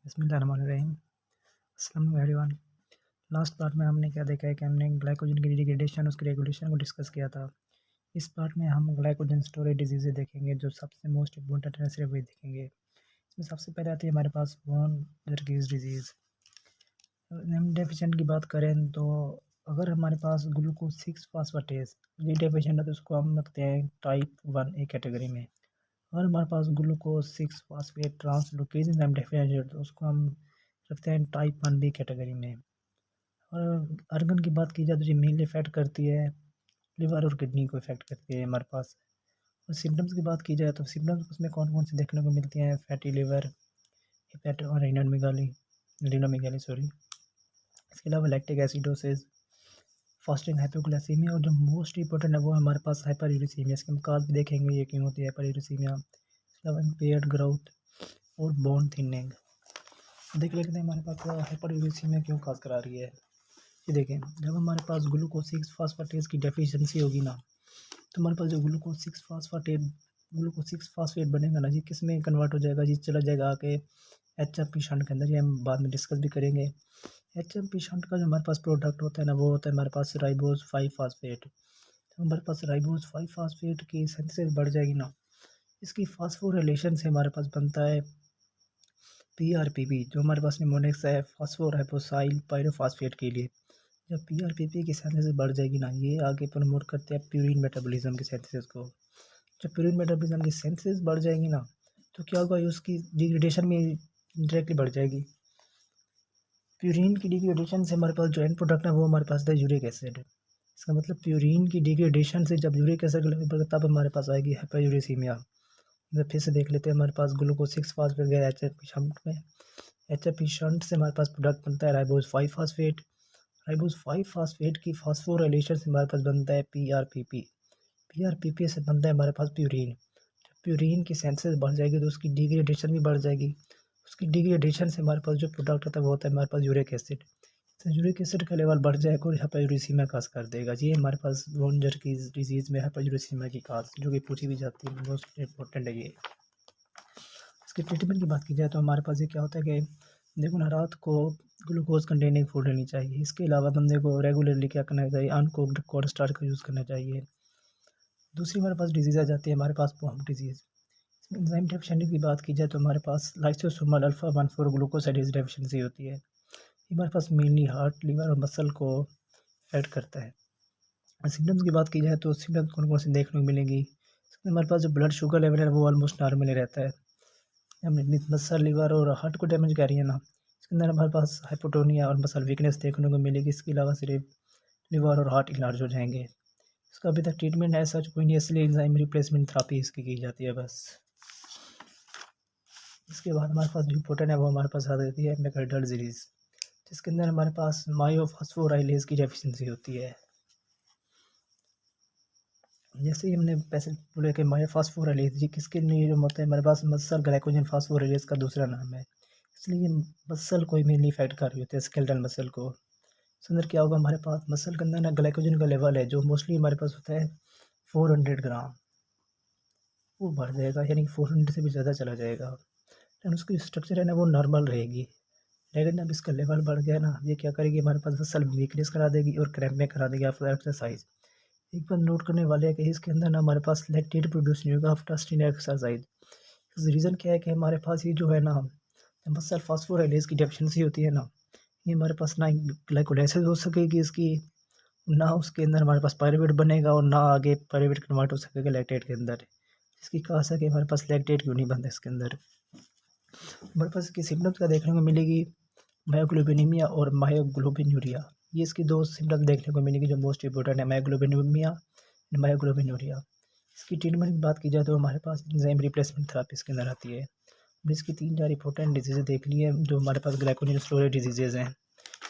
बिस्मिल्लाहिर्रहमानिर्रहीम। अस्सलाम वालेकुम एवरीवन। लास्ट पार्ट में हमने क्या देखा है कि हमने ग्लाइकोजन की डिग्रेडेशन उसकी रेगुलेशन को डिस्कस किया था। इस पार्ट में हम ग्लाइकोजन स्टोरेज डिजीज़ेज देखेंगे, जो सबसे मोस्ट इम्पोर्टेंट है, सिर्फ वही देखेंगे। इसमें सबसे पहले आती है हमारे पास बोन जर्कीज़ डिजीज़। हम डेफिशिएंट की बात करें तो अगर हमारे पास ग्लूकोज 6 फास्फेटेज ये डेफिशिएंट है तो उसको हम रखते हैं टाइप 1A कैटेगरी में। अगर हमारे पास glucose 6 phosphate translocase enzyme deficient है तो उसको हम रखते हैं टाइप 1B कैटेगरी में। और अर्गन की बात की जाए तो ये मेनली इफेक्ट करती है लिवर और किडनी को इफेक्ट करती है हमारे पास। और सिम्टम्स की बात की जाए तो सिम्टम्स उसमें कौन कौन से देखने को मिलती हैं? फैटी लिवर, हेपेटो और रीनोमेगाली सॉरी। इसके अलावा लैक्टिक एसिडोसिस, फास्टिंग हाइपोग्लाइसीमिया और जो मोस्ट इंपॉर्टेंट है वो हमारे पास हाइपरयूरिसीमिया। इसके हम काज भी देखेंगे ये क्यों होती है हाइपरयूरिसीमिया। इसके अलावा इम्पेयर्ड ग्रोथ और बोन थिनिंग। देख लेते हैं हमारे पास हाइपरयूरिसीमिया क्यों काज करा रही है। ये देखें, जब हमारे पास ग्लूकोज 6 फास्फेटेज की डेफिशिएंसी होगी ना, तो हमारे पास जो ग्लूकोज 6 फास्फेट बनेगा ना, ये किस में कन्वर्ट हो जाएगा? ये चला जाएगा आके HMP शंट के अंदर। ये हम बाद में डिस्कस भी करेंगे। HMP शंट का जो हमारे पास प्रोडक्ट होता है ना, वो होता है हमारे पास राइबोज 5 फास्फेट। तो हमारे पास राइबोज 5 फास्फेट की सिंथेसिस बढ़ जाएगी ना, इसकी फास्फोरिलेशन से हमारे पास बनता है PRPP, जो हमारे पास निमोनिक्स है फास्फोर हाइपोसाइल पायरोफास्फेट के लिए। जब PRPP की सिंथेसिस बढ़ जाएगी ना, ये आगे प्रमोट करते हैं प्यूरिन मेटाबॉलिज्म की सिंथेसिस को। जब प्यूरिन मेटाबॉलिज्म की सिंथेसिस बढ़ जाएगी ना, तो क्या होगा? उसकी डिग्रेडेशन में डायरेक्टली बढ़ जाएगी। प्यूरिन की डिग्रेडेशन से हमारे पास जो एंड प्रोडक्ट है वो हमारे पास है यूरिक एसिड। इसका मतलब प्यूरिन की डिग्रेडेशन से जब यूरिक एसिड लेवल बढ़ेगा तब हमारे पास आएगी हाइपरयूरिसीमिया। फिर से देख लेते हैं, हमारे पास ग्लूकोज 6 फास्फेट गया HMP शंट में। HMP शंट से हमारे पास प्रोडक्ट बनता है राइबोज 5 फास्फेट। राइबोज 5 फास्फेट की फास्फोराइलेशन से हमारे पास बनता है PRPP। PRPP से बनता है हमारे पास प्यूरिन। जब प्यूरिन की सेंसेस बढ़ जाएगी तो उसकी डिग्रेडेशन भी बढ़ जाएगी। उसकी डिग्रेडेशन से हमारे पास जो प्रोडक्ट होता है वो होता है हमारे पास यूरिक एसिड। तो यूरिक एसिड का लेवल बढ़ जाएगा और हाइपरयूरिसीमिया काज कर देगा। ये हमारे पास बोन जर्कीज़ डिजीज़ में हाइपरयूरिसीमिया की काज जो कि पूछी भी जाती है, मोस्ट इंपॉर्टेंट है ये। इसके ट्रीटमेंट की बात की जाए तो हमारे पास ये क्या होता है कि देखो ना, रात को ग्लूकोज कंटेनिंग फूड लेनी चाहिए। इसके अलावा बंदे को रेगुलरली क्या करना चाहिए? अनकुक्ड कोल्ड स्टार्च का यूज़ करना चाहिए। दूसरी हमारे पास डिजीज़ आ जाती है हमारे पास पॉम्प डिजीज़। इसमें एंजाइम डेफिशिएंसी की बात की जाए तो हमारे पास लाइसोसोमल अल्फा 1,4 ग्लूकोसाइडेज डेफिशिएंसी होती है। ये हमारे पास मेनली हार्ट, लिवर और मसल को अफेक्ट करता है। सिम्टम्स की बात की जाए तो सिम्टम्स कौन कौन से देखने को मिलेंगी? इसमें हमारे पास जो ब्लड शुगर लेवल है वो ऑलमोस्ट नॉर्मल ही रहता है। हमने मसल, लिवर और हार्ट को डैमेज कर रही है ना, इसके अंदर हमारे पास हाइपोटोनिया और मसल वीकनेस देखने को मिलेगी। इसके अलावा सिर्फ लिवर और हार्ट इलाज हो जाएंगे। इसका अभी तक ट्रीटमेंट ऐसा कोई नहीं, इसलिए एंजाइम रिप्लेसमेंट थेरेपी इसकी की जाती है बस। इसके बाद हमारे पास जो इम्पोर्टेंट है वो हमारे पास आ जाती है मैकर्डल डिजीज़, जिसके अंदर हमारे पास मायोफॉस्फोराइलेज की डेफिशिएंसी होती है। जैसे ही हमने पैसे बोले कि मायोफॉस्फोराइलेज ये किसके लिए होता है? हमारे पास मसल ग्लाइकोजन फास्फोराइलेज का दूसरा नाम है। इसलिए मसल को मेनली इफेक्ट कर रही होती है, स्केलेटल मसल को। इसके अंदर क्या होगा? हमारे पास मसल के अंदर ना ग्लाइकोजन का लेवल है जो मोस्टली हमारे पास होता है 400 ग्राम, वो बढ़ जाएगा, यानी 400 से भी ज़्यादा चला जाएगा। लेकिन उसकी स्ट्रक्चर है ना वो नॉर्मल रहेगी। लेकिन अब इसका लेवल बढ़ गया ना, ये क्या करेगी? हमारे पास मसल वीकनेस करा देगी और क्रैम्पिंग करा देगी आफ्टर एक्सरसाइज। एक बात नोट करने वाले है कि इसके अंदर ना हमारे पास लैक्टेट प्रोड्यूस नहीं होगा आफ्टर स्टीन एक्सरसाइज। रीज़न क्या है कि हमारे पास ये जो है ना मसल फास्फोराइलेज की डेफिशिएंसी होती है ना, ये हमारे पास ना ग्लाइकोलाइसिस हो सकेगी इसकी, ना उसके अंदर हमारे पास पायरुवेट बनेगा और ना आगे पायरुवेट कन्वर्ट हो सकेगा लैक्टेट के अंदर। इसकी खास है कि हमारे पास लैक्टेट क्यों नहीं बनता इसके अंदर। हमारे पास इसकी सिम्टम्स क्या देखने को मिलेगी? मायोग्लोबिनीमिया और मायोग्लोबिनूरिया। ये इसकी दो सिम्टम्स देखने को मिलेगी जो मोस्ट इंपॉर्टेंट है, मायोग्लोबिनीमिया एंड मायोग्लोबिनूरिया। इसकी ट्रीटमेंट की बात की जाए तो हमारे पास एंजाइम रिप्लेसमेंट थेरेपी इसके अंदर आती है। हमने इसकी 3-4 इंपॉर्टेंट डिजीज़ेज देख ली है जो हमारे पास ग्लाइकोजन स्टोरेज डिजीज़ेज हैं।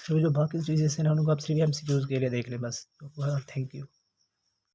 तो जो बाकी डिजीज़ हैं ना उनको आप सिर्फ MCQs के लिए देख लें बस। तो थैंक यू।